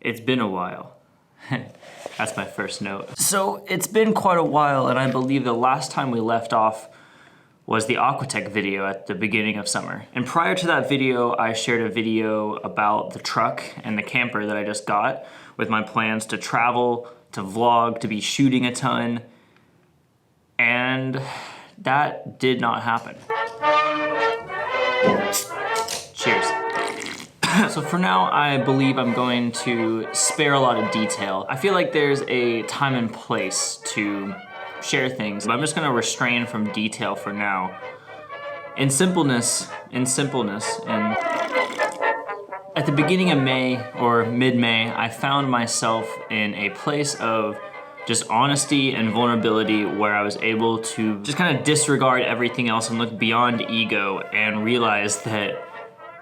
It's been a while. That's my first note. So it's been quite a while, and I believe the last time we left off was the Aquatech video at the beginning of summer. And prior to that video, I shared a video about the truck and the camper that I just got with my plans to travel, to vlog, to be shooting a ton. And that did not happen. Cheers. So for now, I believe I'm going to spare a lot of detail. I feel like there's a time and place to share things, but I'm just gonna refrain from detail for now. In simpleness, and at the beginning of May or mid-May, I found myself in a place of just honesty and vulnerability where I was able to just kind of disregard everything else and look beyond ego and realize that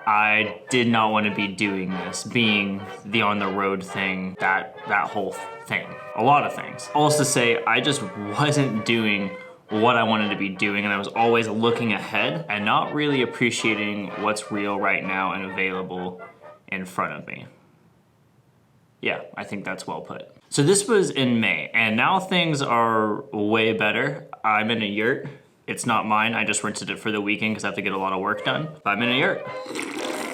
I did not want to be doing this, being the on the road thing, that whole thing, a lot of things. Also to say, I just wasn't doing what I wanted to be doing, and I was always looking ahead and not really appreciating what's real right now and available in front of me. Yeah, I think that's well put. So this was in May, and now things are way better. I'm in a yurt. It's not mine, I just rented it for the weekend because I have to get a lot of work done. But I'm in a yurt.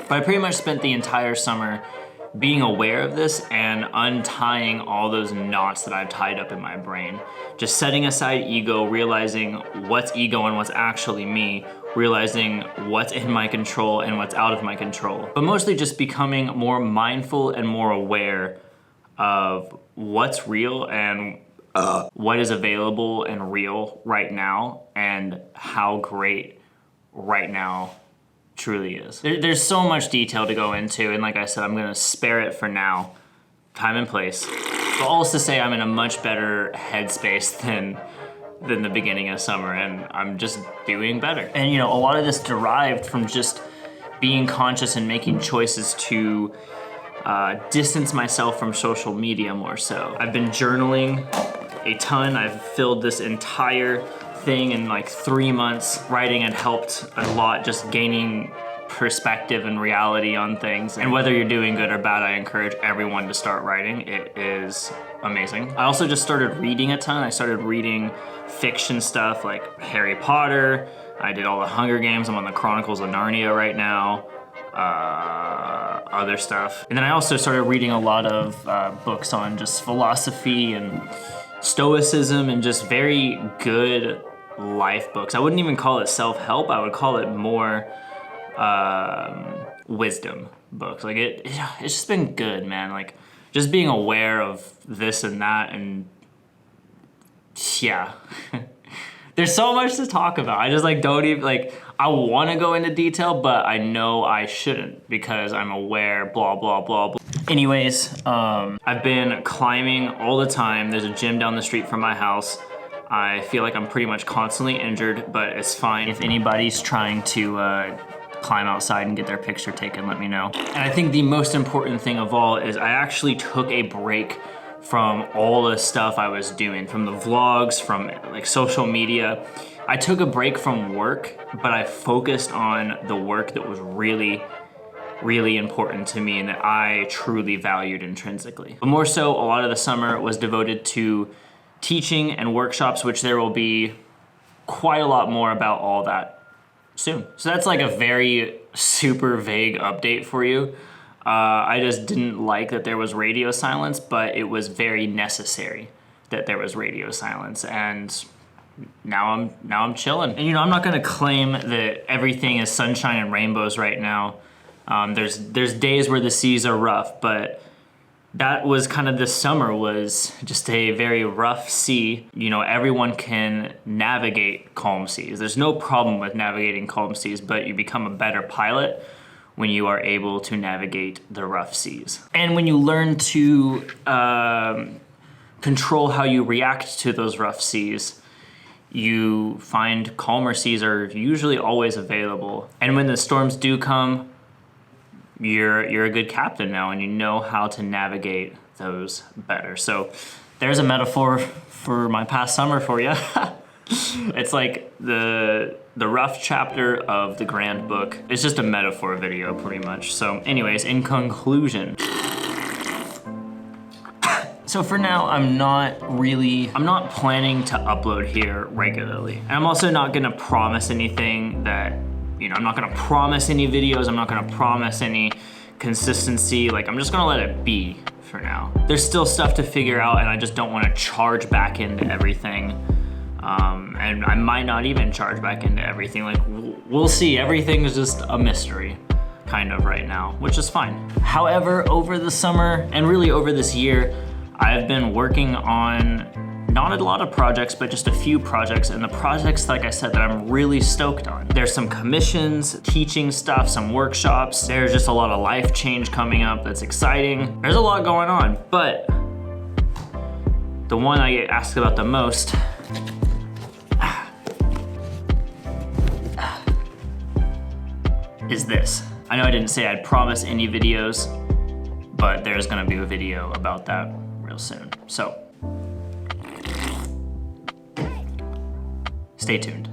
But I pretty much spent the entire summer being aware of this and untying all those knots that I've tied up in my brain. Just setting aside ego, realizing what's ego and what's actually me, realizing what's in my control and what's out of my control. But mostly just becoming more mindful and more aware of what's real and what is available and real right now, and how great right now truly is. There's so much detail to go into, and like I said, I'm gonna spare it for now, time and place. But also to say I'm in a much better headspace than the beginning of summer, and I'm just doing better. And you know, a lot of this derived from just being conscious and making choices to distance myself from social media more so. I've been journaling a ton. I've filled this entire thing in like 3 months. Writing had helped a lot, just gaining perspective and reality on things. And whether you're doing good or bad, I encourage everyone to start writing. It is amazing. I also just started reading a ton. I started reading fiction stuff like Harry Potter. I did all the Hunger Games. I'm on the Chronicles of Narnia right now. Other stuff. And then I also started reading a lot of books on just philosophy and stoicism and just very good life books. I wouldn't even call it self-help. I would call it more wisdom books. Like it's just been good, man. Like just being aware of this and that, and yeah. There's so much to talk about. I just like don't even like, I want to go into detail, but I know I shouldn't because I'm aware, blah, blah, blah, blah. Anyways, I've been climbing all the time. There's a gym down the street from my house. I feel like I'm pretty much constantly injured, but it's fine. If anybody's trying to climb outside and get their picture taken, let me know. And I think the most important thing of all is I actually took a break from all the stuff I was doing, from the vlogs, from like social media. I took a break from work, but I focused on the work that was really, really important to me and that I truly valued intrinsically. But more so, a lot of the summer was devoted to teaching and workshops, which there will be quite a lot more about all that soon. So that's like a very super vague update for you. I just didn't like that there was radio silence, but it was very necessary that there was radio silence, and now I'm chilling. And you know, I'm not gonna claim that everything is sunshine and rainbows right now. There's days where the seas are rough, but that was kind of this summer was just a very rough sea. You know, everyone can navigate calm seas. There's no problem with navigating calm seas, but you become a better pilot when you are able to navigate the rough seas. And when you learn to control how you react to those rough seas, you find calmer seas are usually always available. And when the storms do come, you're a good captain now and you know how to navigate those better. So there's a metaphor for my past summer for you. It's like the rough chapter of the grand book. It's just a metaphor video pretty much. So anyways, in conclusion, So for now, I'm not planning to upload here regularly. And I'm also not gonna promise anything that, I'm not gonna promise any videos, I'm not gonna promise any consistency. Like, I'm just gonna let it be for now. There's still stuff to figure out, and I just don't wanna charge back into everything. And I might not even charge back into everything. Like, we'll see. Everything is just a mystery, kind of right now, which is fine. However, over the summer, and really over this year, I've been working on not a lot of projects, but just a few projects, and the projects, like I said, that I'm really stoked on. There's some commissions, teaching stuff, some workshops. There's just a lot of life change coming up that's exciting. There's a lot going on, but the one I get asked about the most is this. I know I didn't say I'd promise any videos, but there's gonna be a video about that real soon. So, stay tuned.